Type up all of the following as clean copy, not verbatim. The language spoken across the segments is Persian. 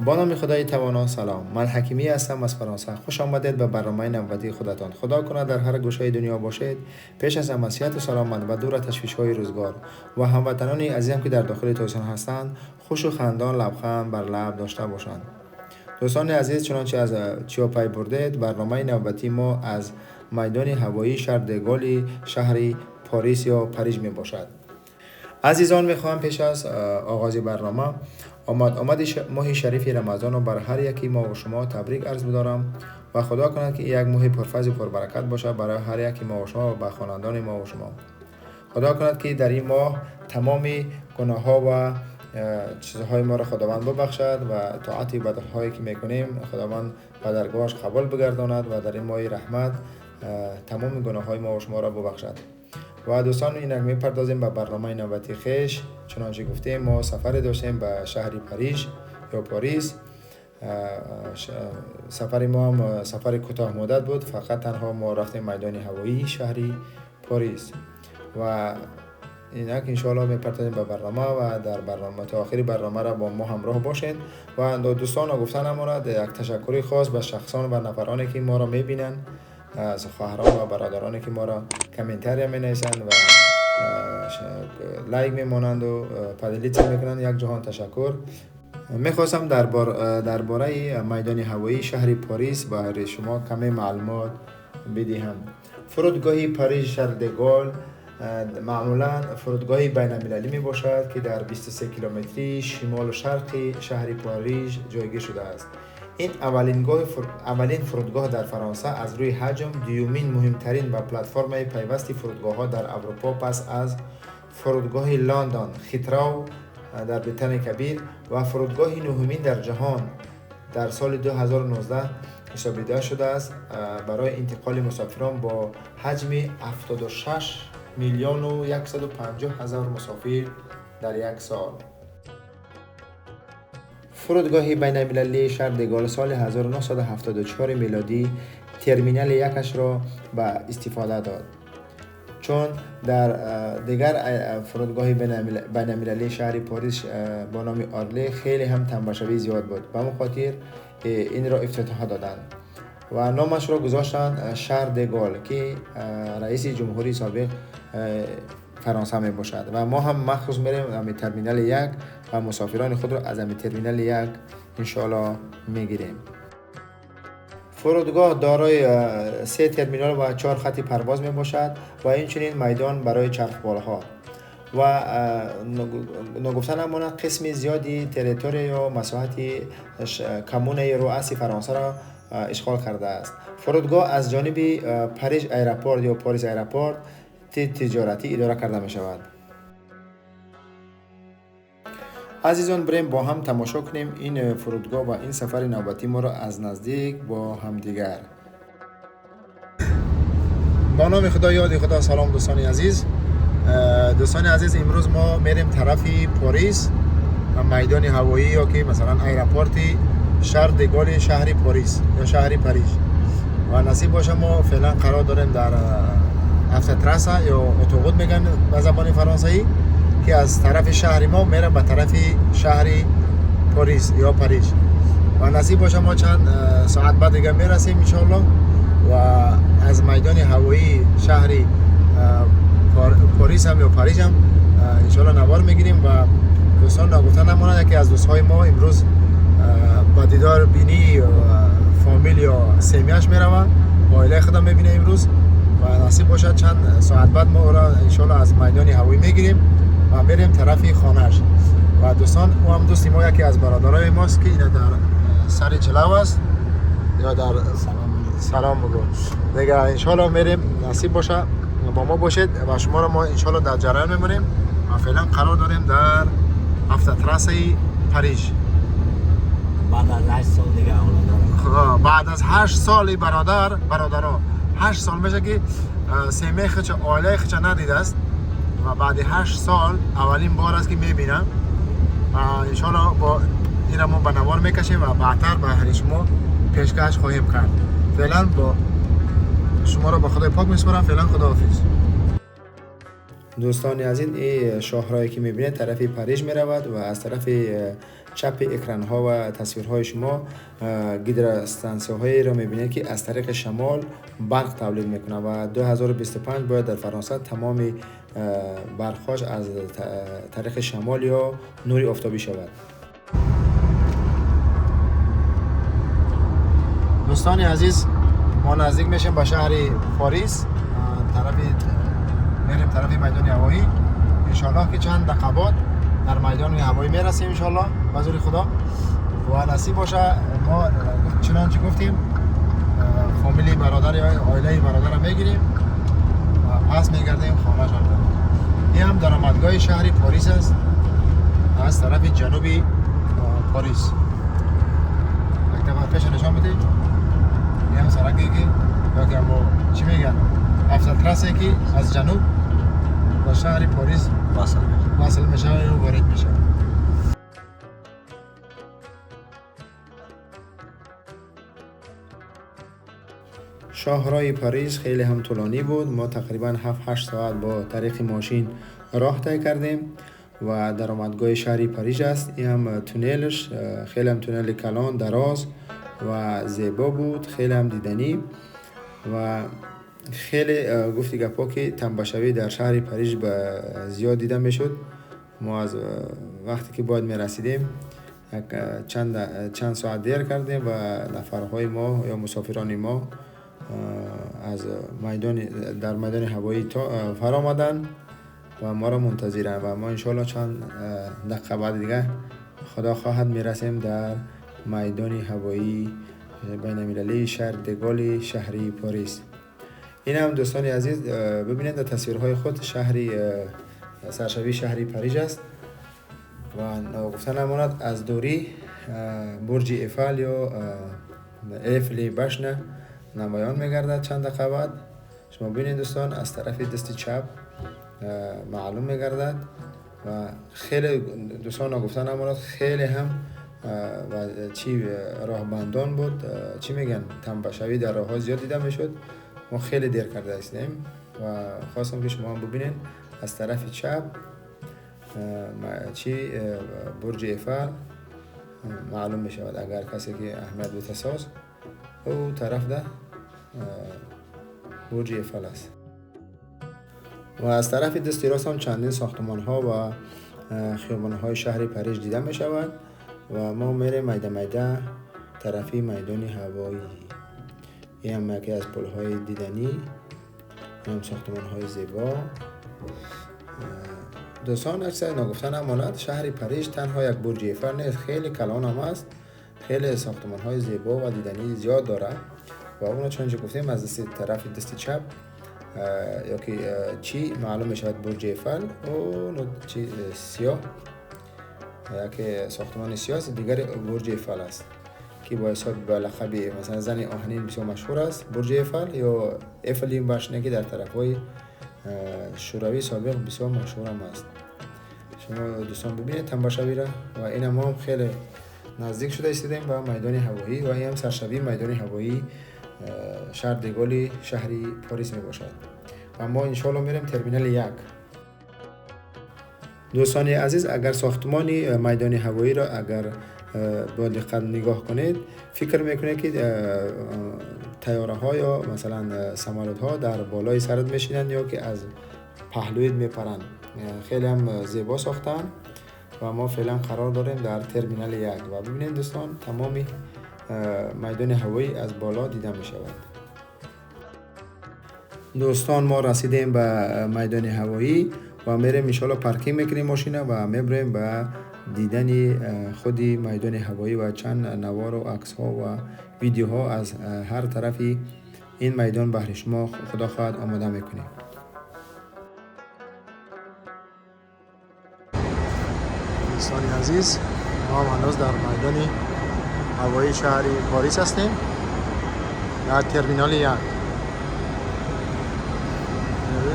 با نام خدای توانا. سلام، من حکیمی هستم از فرانسه. خوش آمدید به برنامه نوبتی خودتان. خدا کنه در هر گوشه دنیا باشید. پیش از همه صحت و سلامت و دور تشویش‌های روزگار و هموطنان عزیزم که در داخل توسان هستند خوش و خندان لبخند بر لب داشته باشند. دوستان عزیز، چنانچه از چیا پی بردید، برنامه نوبتی ما از میدان هوایی شارل د گل شهری پاریس یا پاریس می باشد. عزیزان، میخواهم پیش از آغاز برنامه آمد ماه شریف رمضان رو بر هر یکی ما و شما تبریک عرض می‌دارم و خدا کند که یک ماه پرفیض و پربرکت باشه برای هر یکی ما و شما و خوانندان ما و شما. خدا کند که در این ماه تمام گناه‌ها و چیزهای ما را خداوند ببخشد و طاعت عبادت‌هایی که می‌کنیم خداوند به درگاهش قبول بگرداند و در این ماه رحمت تمام گناه‌های ما و شما را ببخشد. و دوستان، اینک میپردازیم به برنامه نوبتی خویش. چنانچه گفتیم ما سفر داشتیم به شهر پاریس یا پاریس. سفر ما هم سفر کوتاه مدت بود، فقط تنها ما رفتیم میدان هوایی شهری پاریس و اینک انشاءالله میپردازیم به برنامه و در برنامه تا آخر برنامه را با ما همراه باشید. و دوستان و گفتن ما را یک تشکری خاص به شخصان و نفرانی که ما را میبینن، از خواهران و برادرانی که ما را کامنتاری می نویسند و لایک میمانند و پدلیت میکنند، یک جهان تشکر. میخواستم درباره میدان هوایی شهر پاریس برای شما کمی معلومات بدهم. فرودگاه پاریس شارل د گل معمولا فرودگاه بین المللی می باشد که در 23 کیلومتری شمال و شرقی شهر پاریس جایگیر شده است. این اولین فرودگاه در فرانسه از روی حجم دومین مهمترین و پلتفرم پیوستی فرودگاه‌ها در اروپا پس از فرودگاه لندن هیترو در بریتانیای کبیر و فرودگاه نهمین در جهان در سال 2019 حسابیده شده است برای انتقال مسافران با حجم 76 میلیون و 150 هزار مسافر در یک سال. فرودگاه بین المللی شارل د گل سال 1974 میلادی ترمینال یکش را به استفاده داد، چون در دیگر فرودگاه بین المللی شهر پاریس با نام آرله خیلی هم تنبشوی زیاد بود. به خاطر این را افتتاح دادند و نامش را گذاشتند شارل د گل که رئیس جمهوری سابق فرانسه می باشد و ما هم مخصوص میریم از ترمینال یک و مسافران خود را از ترمینال یک انشاءالله میگیریم. فرودگاه دارای 3 ترمینال و 4 خط پرواز می باشد و اینچنین میدان برای چرخبالها و نگفتن امانه قسم زیادی تریتوری یا مساحتی کمون رؤوس فرانسه را اشغال کرده است. فرودگاه از جانب پاریس ایرپورت یا پاریس ایرپورت تجارتی اداره کرده می شود. عزیزان، بریم با هم تماشا کنیم این فرودگاه و این سفر نوبتی ما را از نزدیک با هم دیگر. با نام خدا یاد خدا. سلام دوستان عزیز. امروز ما میریم طرف پاریس و میدان هوایی یا که مثلا ایرپورت شارل د گل شهر پاریس یا شهر پاریس و نصیب باشه ما فعلا قرار داریم در افتتراسه یا اتوقود میگن به زبان فرانسوی که از طرف شهر ما میره به طرف شهر پاریس یا پاریس و نصیب باشه ما چند ساعت بعد دیگه میرسیم ان شاء الله و از میدان هوایی شهری پاریس هم یا پاریس هم ان شاء الله نوار میگیریم و دوستان نگفتن نمونه که از دوستهای ما امروز با دیدار بینی فامیل یا سمیاش میروه عائله خودم میبینه امروز و نصیب باشد چند ساعت بعد ما را ان شاء الله از میدان هوایی میگیریم و میریم طرف خانه‌اش و دوستان او هم دوستی ما یکی از برادرای ماست که اینا در سر جلو است یا در سلام بگو دیگه ان شاء الله میریم نصیب باشه با ما باشید و شما را ما ان شاء الله در جریان میمونیم و فعلا قرار داریم در افتتراس پاریس بعد از 8 سال دیگه بعد از 8 سال برادرها 8 سال میشه که سیمه خچ عائله خچ ندیده است و بعد 8 سال اولین بار است که میبینم ان شاء الله با این ما به نوار میکشیم و بعدتر به هر شما پیشکش خواهیم کرد. فعلا با شما را به خدای پاک میسپارم. فعلا خداحافظ. دوستان عزیز این شاهراهی که میبینید طرف پاریس میرود و از طرف چپ اکران ها و تصویرهای شما گیدراستانسی‌هایی را میبینید که از طریق شمال برق تولید میکنه و 2025 باید در فرانسه تمام برق‌هاش از طریق شمال یا نور آفتابی شود. دوستان عزیز ما نزدیک میشیم به شهر پاریس میریم طرف میدان هوایی ان شاء الله که چند دقیقه بعد در میدان هوایی میرسیم ان شاء الله به زور خدا و نصیب باشه ما چنانچه گفتیم فامیلی برادر یا عائله برادر رو میگیریم و پس میگردیم خانه شان. این هم درآمدگاه شهر پاریس است از طرف جنوبی پاریس. یک دفعه پیش نشان بدید این هم سرکی که یا ما چی میگن افتتراسی که از جنوب با شهر پاریس واصل میشه و وارد میشه. شاهراه پاریس خیلی هم طولانی بود. ما تقریبا 7-8 ساعت با طریق ماشین راه طی کردیم و درآمدگاه شهر پاریس است. این هم تونلش خیلی هم تونل کلان دراز و زیبا بود، خیلی هم دیدنی و خیلی گفتی گپا که تنبشوی در شهر پاریس زیاد دیده میشد. ما از وقتی که باید میرسیدیم چند ساعت دیر کردیم و نفرهای ما یا مسافران ما از در میدان هوایی فرا آمدن و ما را منتظرن و ما انشالله چند دقیقه بعد دیگه خدا خواهد میرسیم در میدان هوایی بین المللی شهر دگال شهری پاریس. این هم دوستان عزیز ببینید در تصویرهای خود شهری سرشوی شهری پاریس است و گفتن نماند از دوری برج ایفل یا ایفل بشنه نمایان میگردد. چند دقیقه بعد شما ببینید دوستان از طرف دست چپ معلوم میگردد و خیلی دوستان گفتن نماند خیلی هم و چی راهبندان بود چی میگن تنبشوی در راه ها زیاد دیده میشد. ما خیلی دیر کرده هستیم و خواستم که شما هم ببینید از طرف چپ چی برج ایفل معلوم می شود اگر کسی که اهمیت به تساس او طرف ده برج ایفل است و از طرف دستی راست هم چندین ساختمان ها و خیابان های شهر پاریس دیده می شود و ما میریم میده طرفی میدان هوایی. این هم یکی از پل های دیدنی، هم ساختمان های زیبا. دوستان اکثر نگفتن امانت شهر پاریس تنها یک برج ایفل نیست، خیلی کلان هم است، خیلی ساختمان های زیبا و دیدنی زیاد داره و اونو چونچه گفتیم از طرف دست چپ یا که چی معلوم میشود برج ایفل و چی سیاه که ساختمان سیاه دیگر برج ایفل است که با حساب به لقب مثلا زن آهنین بسیار مشهور است برج ایفل یا ایفل باشنه که در طرفهای شوروی سابق بسیار مشهور هم است. شما دوستان ببینید تنبشوی را و این هم خیلی نزدیک شده ایستادیم به میدان هوایی و این هم سرشوی میدان هوایی شهر دگال شهری پاریس می باشد و ما انشالله میریم ترمینال 1. دوستان عزیز اگر ساختمان میدان هوایی را اگر با دقت نگاه کنید فکر میکنید که طیاره ها یا مثلا سمالت ها در بالای سرت میشینند یا که از پهلویت میپرند. خیلی هم زیبا ساختن و ما فعلا قرار داریم در ترمینال 1 و ببینید دوستان تمامی میدان هوایی از بالا دیده می شود. دوستان ما رسیدیم به میدان هوایی و میریم ان شاء الله پارکینگ میکنیم ماشینا و میبریم به دیدن خودی میدان هوایی و چند نوار و عکس ها و ویدیو ها از هر طرفی این میدان بهر شما خدا خواهد آماده میکنیم. دوستان عزیز ما هنوز در میدان هوایی شهر پاریس هستیم در ترمینال 1.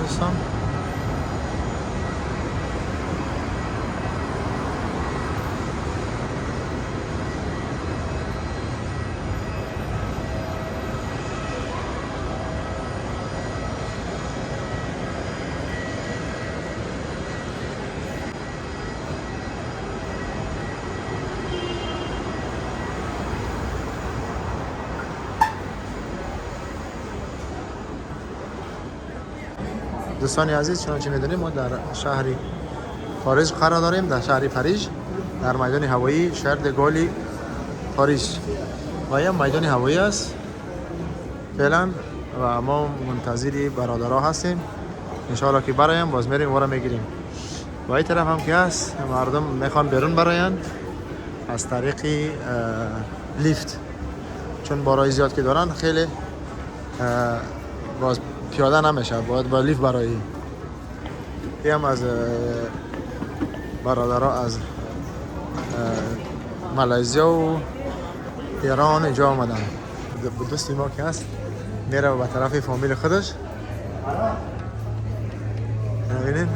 دوستان دوستان عزیز چنانچه میدونیم ما در شهر پاریس قرار داریم، در شهر پاریس در میدان هوایی شهر دگالی پاریس و این میدان هوایی است فعلا و ما منتظری برادرها هستیم ان شاء الله که برایم باز میریم و را میگیریم. و این طرف هم که هست مردم میخوان بیرون براین از طریق لیفت، چون بارای زیاد که دارن خیلی باز پیاده نمیشه، باید با لیفت برایی. این هم از برادرها از مالزیا و ایران اینجا آمدن. دوستی ما که هست میره به طرف فامیل خودش. ببینید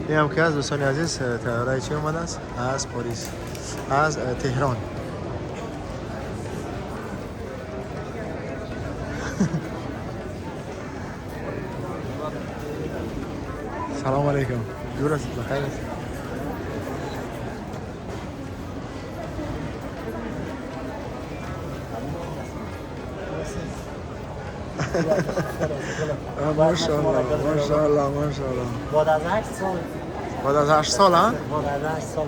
این هم که از دوستان عزیز طیاره چی اومده است؟ از پاریس، از تهران. سلام علیکم. دور است بخیر است. ماشاءالله ماشاءالله ماشاءالله. بعد از 8 سال بعد از 8 سال ها؟ بعد از 8 سال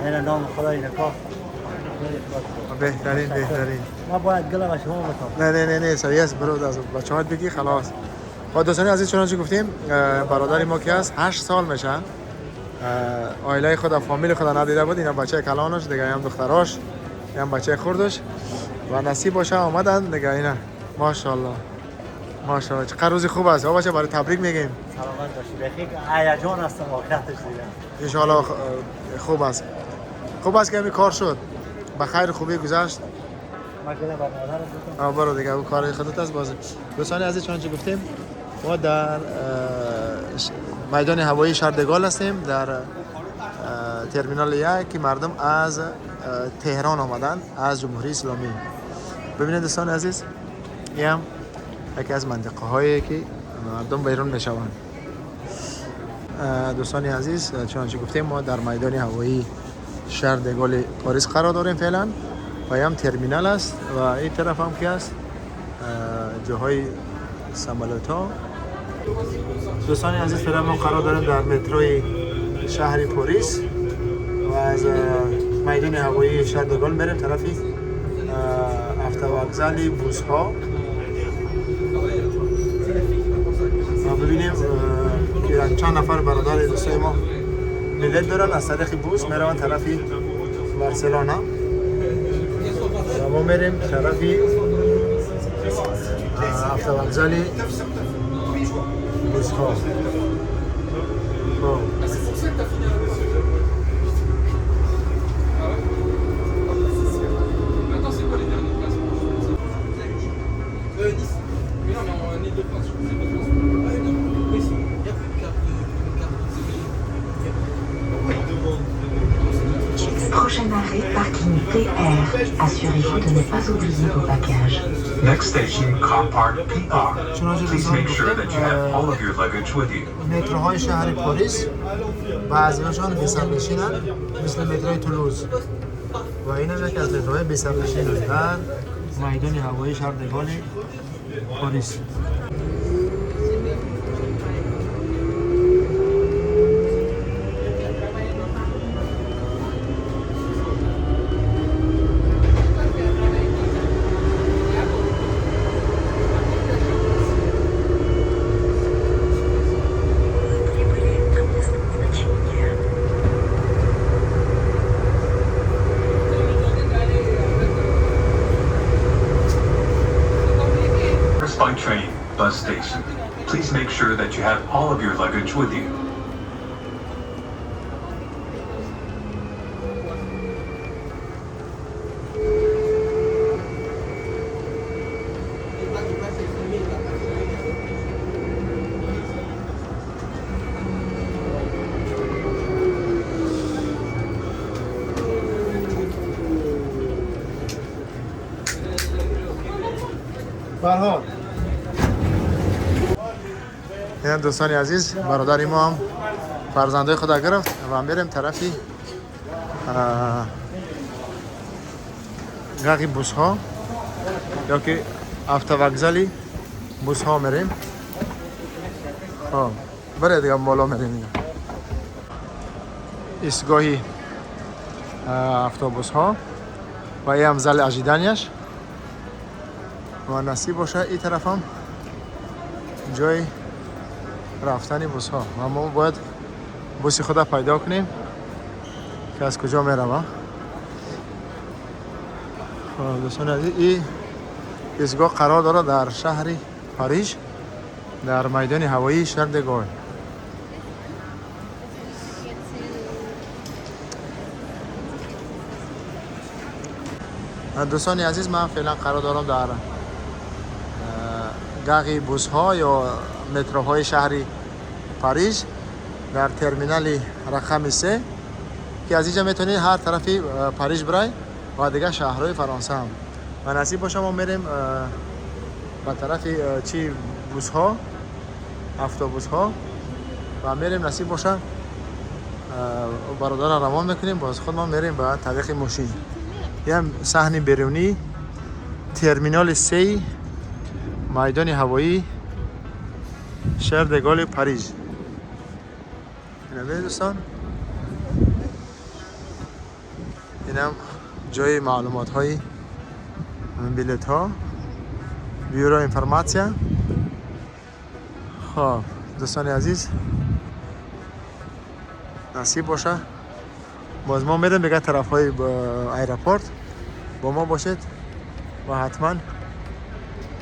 این نام خدای نکاح بهترین. ما باید گله به شما بتام. نه سریع است برو از بچه‌ها بگی خلاص. خب دوستان عزیز چنانچه گفتیم برادری ما که هست 8 سال میشه عائله خود فامیل خود ندیده بود. اینا بچه کلانش دیگه هم دختراش هم بچه خردش و نصیب باشه آمدن دیگه. اینا ماشاءالله ماشاءالله چقدر روزی خوب است. بچه برای تبریک میگیم. سلامت باشید. بخیر هیجان است واقعیتش دیگه. ان شاء الله خوب است. خوب است که همین کار شد. به خیر خوبی گذشت. ما گله به مادرم برو دیگه اون کار خودت است. باز دوستان عزیز چنانچه گفتیم ما در میدان هوایی شهر دگال هستیم در ترمینال 1 که مردم از تهران آمدن از جمهوری اسلامی. ببینید دوستان عزیز این هم یکی از منطقه هایی که مردم بیرون میشوند. دوستان عزیز چنانچه گفتیم ما در میدان هوایی شهر دگال پاریس قرار داریم فعلا و هم ترمینال است و این طرف هم که است جاهای سمالت ها. دوستان عزیز فعلا ما قرار داریم در متروی شهر پاریس و از میدان هوایی شهر دگال میریم طرفی افتوگزل بوس ها و ببینیم که چند نفر برادر دوستای ما بلیط دارن از طریق بوس میرون طرفی بارسلونا و ما میریم طرفی افتوگزل بوس ها. Prochain arrêt, parking P11. arrière. Assurez-vous de ne pas oublier vos bagages. Next station, car park PR. چنانچه Please دوستان make sure that you have گفتیم all of your luggage with you. متروهای شهر پاریس بعضی‌هاشان بی‌سرنشینن مثل متروی تولوز و این هم یکی از متروهای بی‌سرنشین در میدان هوایی شهر دگال پاریس. By train, bus station. Please make sure that you have all of your luggage with you. فرهاد این دوستانی عزیز برادر ما هم فرزنده خدا گرفت و میریم طرفی گاقی بوس ها یا که افتوگزلی بوس ها میریم. بره دیگه بالا میریم دیگه ایستگاهی اتوبوس ها و این هم زل اجیدنیش و نصیب باشه این طرف هم جای رفتنی بوس ها و ما باید بوسی خدا پیدا کنیم که از کجا میرم. دوستان عزیز این ایستگاه قرار داره در شهر پاریس در میدان هوایی شهر دگال. دوستان عزیز من فعلا قرار دارم در گاقی بوس ها یا متروهای شهری پاریس در ترمینال رقم 3 که از اینجا میتونید هر طرفی پاریس برای و دیگه شهرهای فرانسه هم و نصیب باشه ما میریم به طرف چی بوس ها اتوبوس ها و میریم نصیب باشه برادر روان میکنیم باز خود ما میریم به طریق ماشین. یه صحن بیرونی ترمینال 3 میدان هوایی شهر دگال پاریس. اینم دوستان اینم جای معلومات های بلیط ها بیورو اینفورماسیا. خب دوستان عزیز نصیب باشه باز ما میریم دیگه طرف های ایرپورت با ما باشید و حتما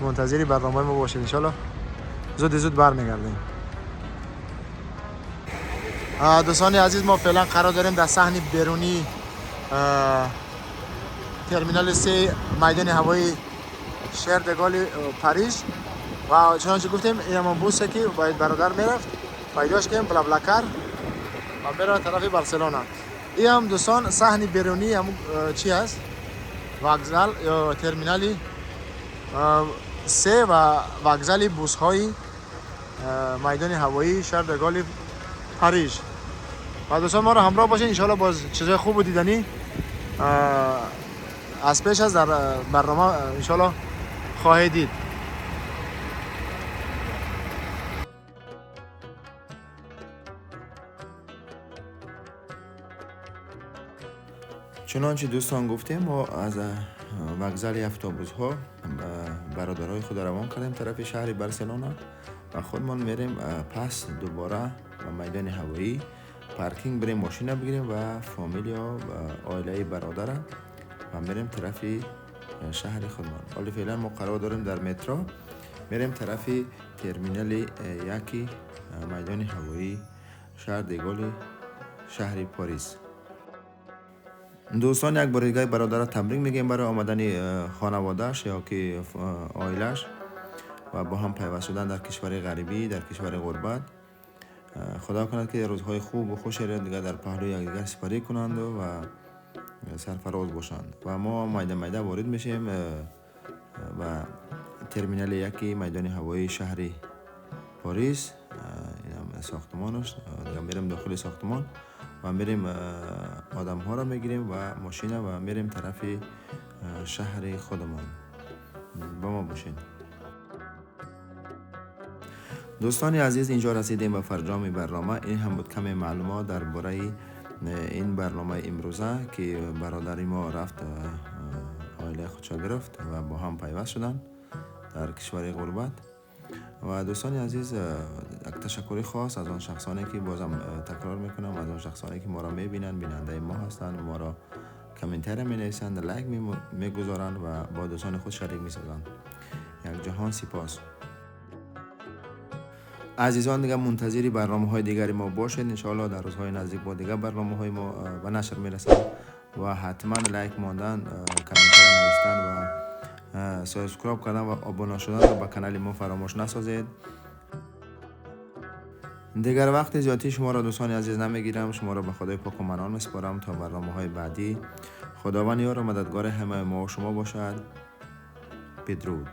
منتظری برنامه ما باشید. انشالله زود برمیگردیم. دوستان عزیز ما فعلا قرار داریم در صحن بیرونی ترمینال 3 میدان هوایی شهر دگال پاریس و چنانچه گفتیم این هم بوسه که باید برادر میرفت پیداش کنیم بلابلاکر و میره طرف بارسلونا. این هم دوستان صحن بیرونی هم چی هست وокزال یا ترمینالی 3 و وокزال بوس های میدان هوایی شهر دگال پاریس. و دوستان ما رو همراه باشین انشالله باز چیزای خوب و دیدنی از پیش از در برنامه انشالله خواهید دید. چنانچه دوستان گفتیم ما از وокزال اتوبوس ها برادرای خود روان کردیم طرف شهر بارسلونا و خودمان میریم پس دوباره و میدان هوایی پارکینگ بریم ماشین بگیریم و فامیلیا و عائله برادر و میریم طرف شهر خودمان. حالا فعلا ما قرار داریم در مترو میریم طرف ترمینال یکی میدان هوایی شهر دگال شهر پاریس. دوستان یک بار دیگه برادر تبریک میگیم برای آمدن خانواده‌اش یا که عائله‌اش و با هم پیوست شدن در کشور غریبی در کشور غربت. خدا کند که روزهای خوب و خوش دیگه در پهلوی یکدیگر سپری کنند و سرفراز باشند و ما میده وارد میشیم و ترمینال یکی میدان هوایی شهر پاریس. این هم ساختمانش. دیگه میریم داخل ساختمان و میریم آدم ها را میگیریم و ماشین و میریم طرف شهر خودمان. با ما باشین. دوستان عزیز، اینجا رسیدیم به فرجام برنامه. این هم بود کمی معلومات درباره این برنامه امروزه که برادری ما رفت عائله خودشا گرفت و با هم پیوست شدن در کشور غربت. و دوستان عزیز، یک تشکر خاص از آن شخصانی که بازم تکرار میکنم، از آن شخصانی که ما را میبینن، بیننده ما هستند، ما را کامنتر می نویسند، لایک میگذارند و با دوستان خود شریک میسازند. یک جهان سپاس. عزیزان دیگه منتظری برنامه های دیگری ما باشید. انشاءالله در روزهای نزدیک با دیگه برنامه های ما به نشر میرسند و حتما لایک ماندن، کامنتر نوشتن و سابسکرایب کردن و ابونه شدن به کانال ما فراموش نسازید. دیگر وقت زیادی شما را دوستان عزیز نمیگیرم. شما را به خدای پاک و منان میسپارم تا برنامه های بعدی. خداوند یار و مددگار همه ما و شما باشد. بدرود.